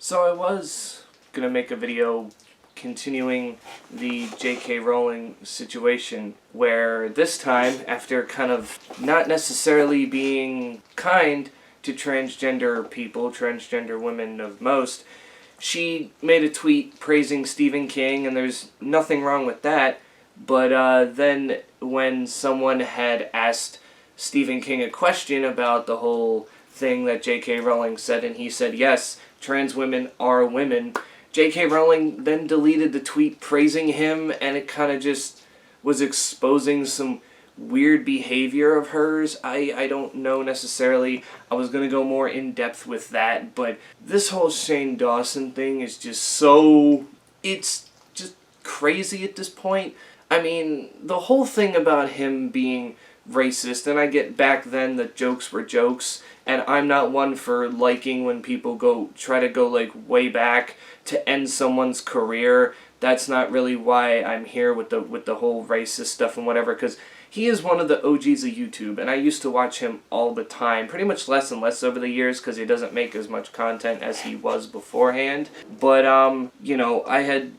So I was gonna make a video continuing the J.K. Rowling situation, where this time, after kind of not necessarily being kind to transgender people, transgender women of most, she made a tweet praising Stephen King, and there's nothing wrong with that, but then when someone had asked Stephen King a question about the whole thing that J.K. Rowling said, and he said, yes, trans women are women, J.K. Rowling then deleted the tweet praising him, and it kind of just was exposing some weird behavior of hers. I don't know necessarily. I was going to go more in depth with that, but this whole SHane Dawson thing is just so... it's just crazy at this point. I mean, the whole thing about him being racist, and I get back then that jokes were jokes, and I'm not one for liking when people try to go like way back to end someone's career. That's not really why I'm here with the whole racist stuff and whatever, because he is one of the OGs of YouTube, and I used to watch him all the time, pretty much less and less over the years because he doesn't make as much content as he was beforehand. But, you know, I had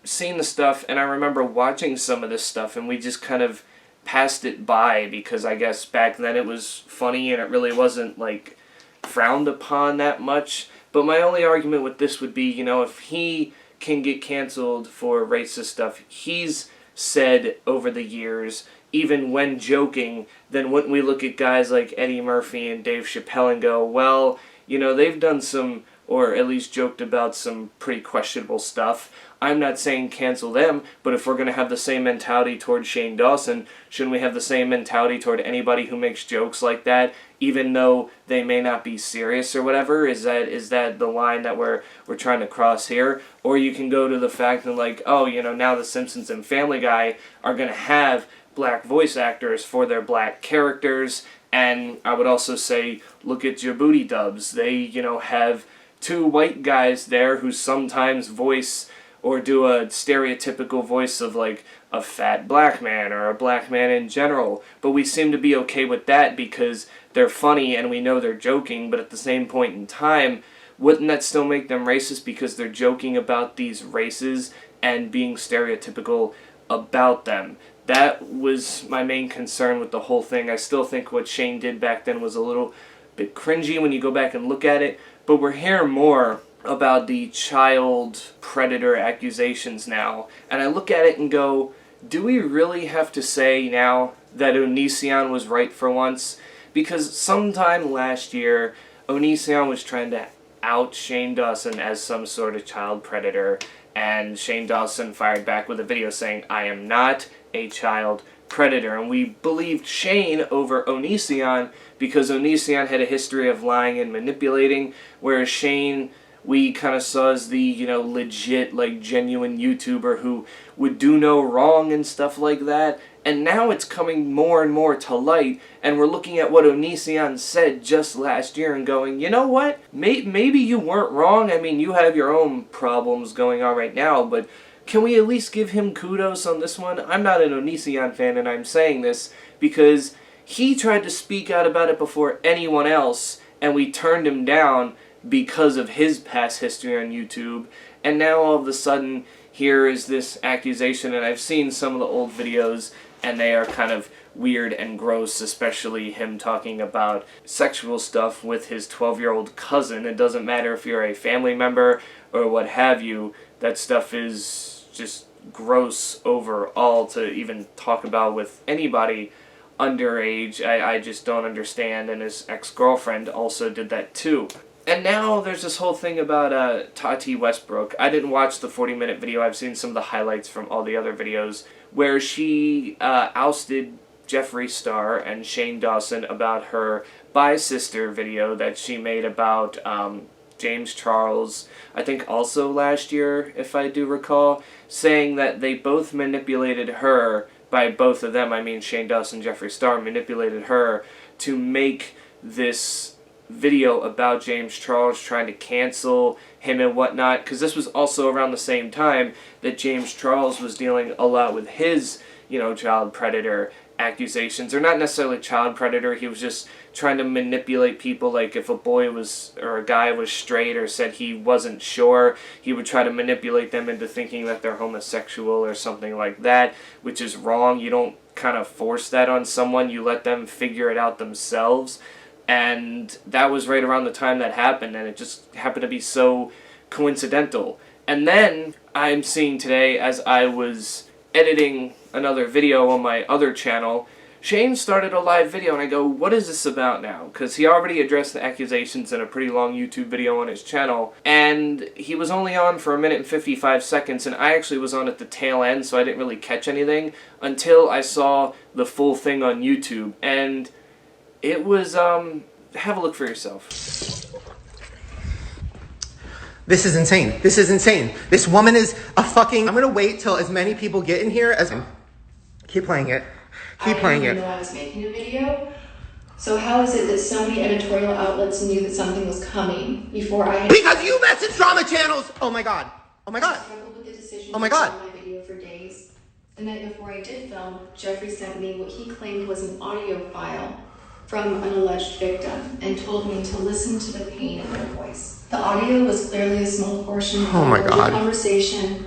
seen the stuff, and I remember watching some of this stuff, and we just kind of passed it by because I guess back then it was funny and it really wasn't, like, frowned upon that much. But my only argument with this would be, you know, if he can get canceled for racist stuff he's said over the years, even when joking, then wouldn't we look at guys like Eddie Murphy and Dave Chappelle and go, well, you know, they've done some, or at least joked about some pretty questionable stuff. I'm not saying cancel them, but if we're going to have the same mentality toward SHane Dawson, shouldn't we have the same mentality toward anybody who makes jokes like that, even though they may not be serious or whatever? Is that the line that we're trying to cross here? Or you can go to the fact that, like, oh, you know, now The Simpsons and Family Guy are going to have black voice actors for their black characters, and I would also say, look at Djibouti dubs. They, you know, have two white guys there who sometimes voice or do a stereotypical voice of, like, a fat black man or a black man in general. But we seem to be okay with that because they're funny and we know they're joking, but at the same point in time, wouldn't that still make them racist because they're joking about these races and being stereotypical about them? That was my main concern with the whole thing. I still think what Shane did back then was a little bit cringy when you go back and look at it, but we're hearing more about the child predator accusations now, and I look at it and go, do we really have to say now that Onision was right for once? Because sometime last year, Onision was trying to out SHane Dawson as some sort of child predator, and SHane Dawson fired back with a video saying, I am not a child predator, and we believed Shane over Onision because Onision had a history of lying and manipulating, whereas Shane we kind of saw as the, you know, legit, like, genuine YouTuber who would do no wrong and stuff like that. And now it's coming more and more to light, and we're looking at what Onision said just last year and going, you know what? Maybe you weren't wrong. I mean, you have your own problems going on right now, but can we at least give him kudos on this one? I'm not an Onision fan, and I'm saying this because he tried to speak out about it before anyone else, and we turned him down because of his past history on YouTube, and now all of a sudden here is this accusation, and I've seen some of the old videos and they are kind of weird and gross, especially him talking about sexual stuff with his 12-year-old cousin. It doesn't matter if you're a family member or what have you, that stuff is just gross overall to even talk about with anybody underage. I just don't understand, and his ex-girlfriend also did that too. And now there's this whole thing about Tati Westbrook. I didn't watch the 40-minute video. I've seen some of the highlights from all the other videos where she ousted Jeffree Star and SHane Dawson about her Bye Sister video that she made about James Charles, I think also last year, if I do recall, saying that they both manipulated her, by both of them, I mean SHane Dawson and Jeffree Star, manipulated her to make this video about James Charles, trying to cancel him and whatnot, because this was also around the same time that James Charles was dealing a lot with his, you know, child predator accusations, or not necessarily child predator. He was just trying to manipulate people. Like if a boy was, or a guy was straight or said he wasn't sure, he would try to manipulate them into thinking that they're homosexual or something like that, which is wrong. You don't kind of force that on someone. You let them figure it out themselves. And that was right around the time that happened, and it just happened to be so coincidental. And then I'm seeing today, as I was editing another video on my other channel, Shane started a live video, and I go, what is this about now? Because he already addressed the accusations in a pretty long YouTube video on his channel, and he was only on for 1 minute and 55 seconds, and I actually was on at the tail end, so I didn't really catch anything until I saw the full thing on YouTube, and it was, have a look for yourself. This is insane. This is insane. This woman is a fucking... I'm gonna wait till as many people get in here as... Keep playing it. Keep playing it. I didn't know I was making a video. So how is it that so many editorial outlets knew that something was coming before I had... Because you message drama channels! Oh my god. Oh my god. I struggled with the decision Oh my to god. film my video for days. The night before I did film, Jeffrey sent me what he claimed was an audio file from an alleged victim and told me to listen to the pain in their voice. The audio was clearly a small portion of the conversation.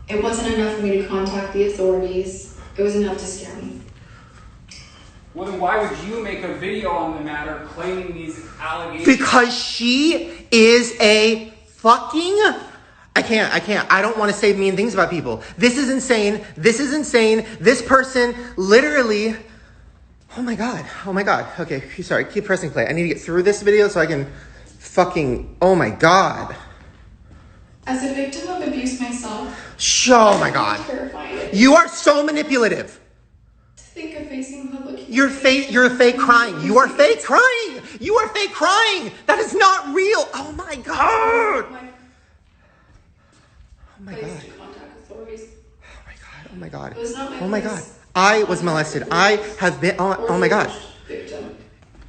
It wasn't enough for me to contact the authorities. It was enough to scare me. Well, then why would you make a video on the matter claiming these allegations? Because she is a fucking... I can't. I don't want to say mean things about people. This is insane. This is insane. This person literally... Oh my god. Oh my god. Okay, sorry. Keep pressing play. I need to get through this video so I can fucking... Oh my god. As a victim of abuse myself... Oh my god. Terrified. You are so manipulative. To think of facing public... You're fake crying. You are fake crying. You are fake crying. That is not real. Oh my god. Oh my god. Contact authorities. Oh my god. Oh my god. It was not my Oh my place. god. I was molested. I have been... Oh my god. Victim.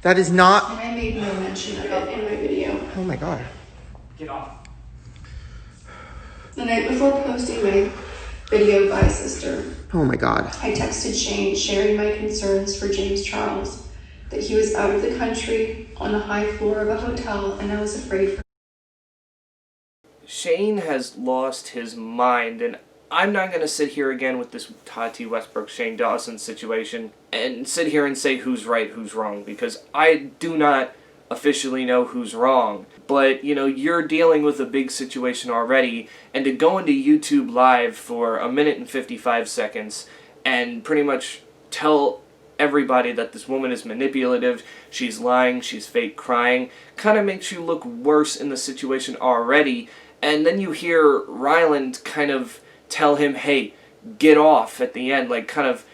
That is not... And I made no mention of it in my video. Oh my god. Get off. The night before posting my video by sister, Oh my god. I texted Shane sharing my concerns for James Charles, that he was out of the country on the high floor of a hotel, and I was afraid for Shane has lost his mind, and I'm not going to sit here again with this Tati Westbrook, Shane Dawson situation and sit here and say who's right, who's wrong, because I do not officially know who's wrong. But, you know, you're dealing with a big situation already, and to go into YouTube Live for 1 minute and 55 seconds and pretty much tell everybody that this woman is manipulative, she's lying, she's fake crying, kind of makes you look worse in the situation already. And then you hear Ryland kind of tell him, hey, get off at the end, like kind of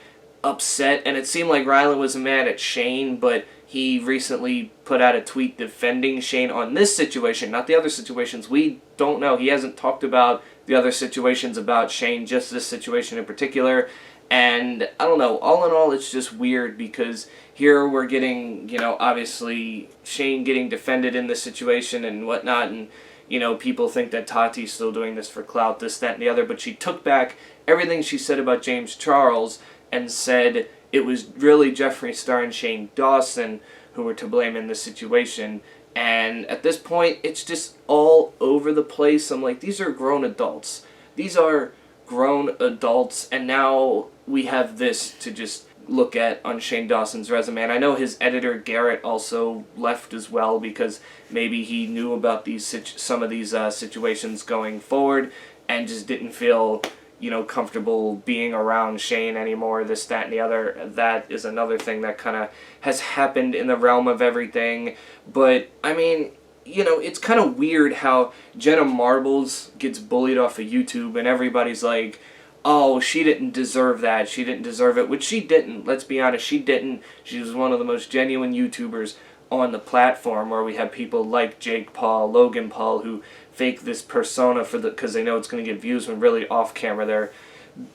upset. And it seemed like Ryland was mad at Shane, but he recently put out a tweet defending Shane on this situation, not the other situations. We don't know. He hasn't talked about the other situations about Shane, just this situation in particular. And I don't know, all in all, it's just weird because here we're getting, you know, obviously Shane getting defended in this situation and whatnot, and, you know, people think that Tati's still doing this for clout, this, that, and the other, but she took back everything she said about James Charles and said it was really Jeffree Star and Shane Dawson who were to blame in this situation. And at this point, it's just all over the place. I'm like, these are grown adults. These are grown adults, and now we have this to just look at on Shane Dawson's resume. And I know his editor Garrett also left as well because maybe he knew about these some of these situations going forward and just didn't feel, you know, comfortable being around Shane anymore, this, that, and the other. That is another thing that kind of has happened in the realm of everything. But, I mean, you know, it's kind of weird how Jenna Marbles gets bullied off of YouTube and everybody's like, oh, she didn't deserve that, she didn't deserve it, which she didn't. Let's be honest, she didn't. She was one of the most genuine YouTubers on the platform, where we have people like Jake Paul, Logan Paul, who fake this persona for because they know it's going to get views, when really off camera they're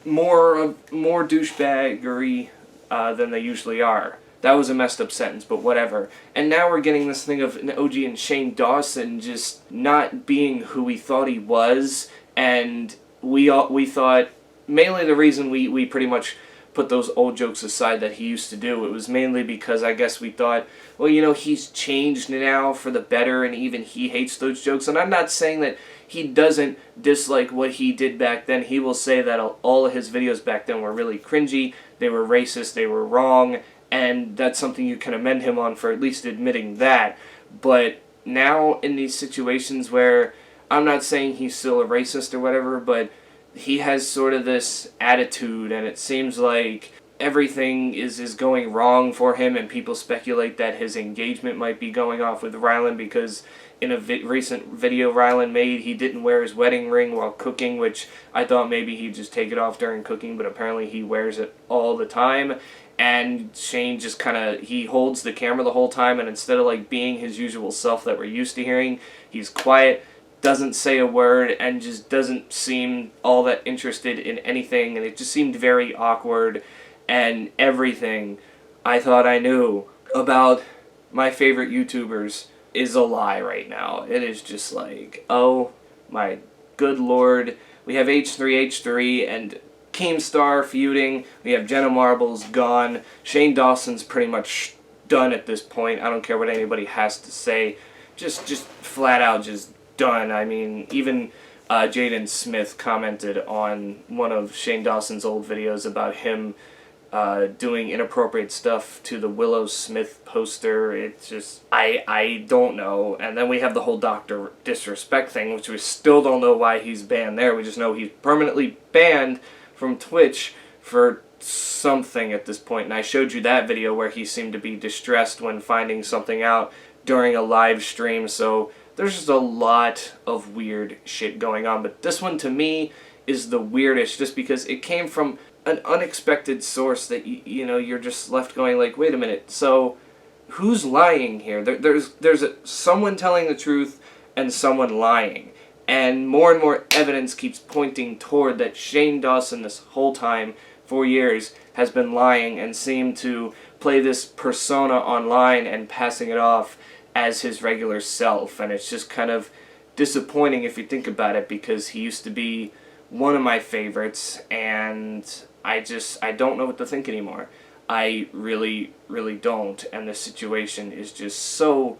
more douchebaggery than they usually are. That was a messed up sentence, but whatever. And now we're getting this thing of an OG and Shane Dawson just not being who we thought he was, and we thought, mainly the reason we pretty much put those old jokes aside that he used to do. It was mainly because I guess we thought, well, you know, he's changed now for the better, and even he hates those jokes. And I'm not saying that he doesn't dislike what he did back then. He will say that all of his videos back then were really cringy, they were racist, they were wrong, and that's something you can amend him on for at least admitting that. But now in these situations where, I'm not saying he's still a racist or whatever, but he has sort of this attitude, and it seems like everything is going wrong for him, and people speculate that his engagement might be going off with Rylan because in a recent video Rylan made, he didn't wear his wedding ring while cooking, which I thought maybe he'd just take it off during cooking, but apparently he wears it all the time. And Shane just kind of, he holds the camera the whole time, and instead of like being his usual self that we're used to hearing, he's quiet, doesn't say a word, and just doesn't seem all that interested in anything, and it just seemed very awkward. And everything I thought I knew about my favorite YouTubers is a lie right now. It is just like, oh my good lord. We have H3H3 and Keemstar feuding. We have Jenna Marbles gone. Shane Dawson's pretty much done at this point. I don't care what anybody has to say. Just flat out just done. I mean, even Jaden Smith commented on one of Shane Dawson's old videos about him doing inappropriate stuff to the Willow Smith poster. It's just, I don't know. And then we have the whole Dr. Disrespect thing, which we still don't know why he's banned there. We just know he's permanently banned from Twitch for something at this point. And I showed you that video where he seemed to be distressed when finding something out during a live stream. So there's just a lot of weird shit going on. But this one to me is the weirdest just because it came from an unexpected source that you know, you're just left going like, wait a minute, so who's lying here? There's someone telling the truth and someone lying, and more evidence keeps pointing toward that Shane Dawson this whole time, for years, has been lying and seemed to play this persona online and passing it off as his regular self. And it's just kind of disappointing if you think about it, because he used to be one of my favorites, and I don't know what to think anymore. I really don't, and the situation is just so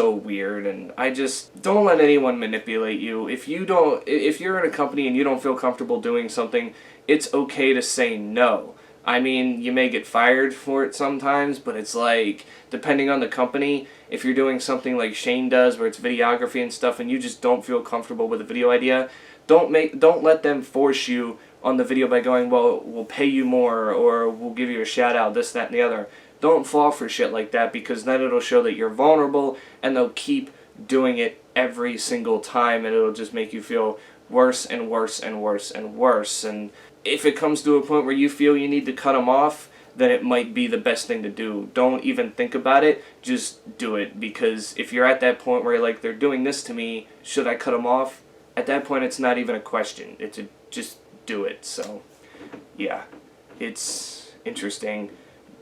weird, and I just don't let anyone manipulate you. If you're in a company and you don't feel comfortable doing something, it's okay to say no. I mean, you may get fired for it sometimes, but it's like, depending on the company, if you're doing something like Shane does where it's videography and stuff and you just don't feel comfortable with a video idea, don't let them force you on the video by going, well, we'll pay you more, or we'll give you a shout out, this, that, and the other. Don't fall for shit like that, because then it'll show that you're vulnerable, and they'll keep doing it every single time, and it'll just make you feel worse and worse and worse and worse. And if it comes to a point where you feel you need to cut them off, then it might be the best thing to do. Don't even think about it, just do it, because if you're at that point where you're like, they're doing this to me, should I cut them off? At that point, it's not even a question. It's just do it. So, yeah, it's interesting,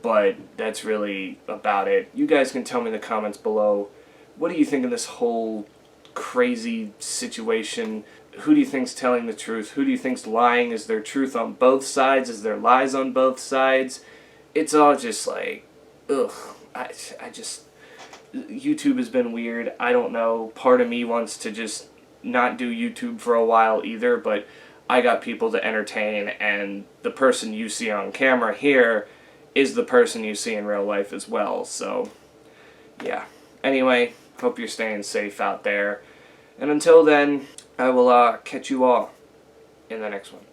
but that's really about it. You guys can tell me in the comments below, what do you think of this whole crazy situation? Who do you think's telling the truth? Who do you think's lying? Is there truth on both sides? Is there lies on both sides? It's all just like, ugh. I just, YouTube has been weird. I don't know. Part of me wants to just not do YouTube for a while either, but I got people to entertain, and the person you see on camera here is the person you see in real life as well. So, yeah. Anyway, hope you're staying safe out there. And until then, I will catch you all in the next one.